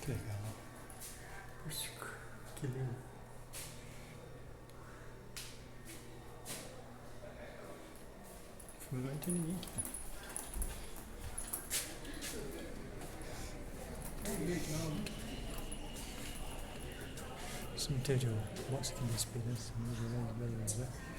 Que legal. Acústico. Que lindo. Não tem ninguém aqui. Cemitério Bosque da Esperança, no Geral de Belo Horizonte.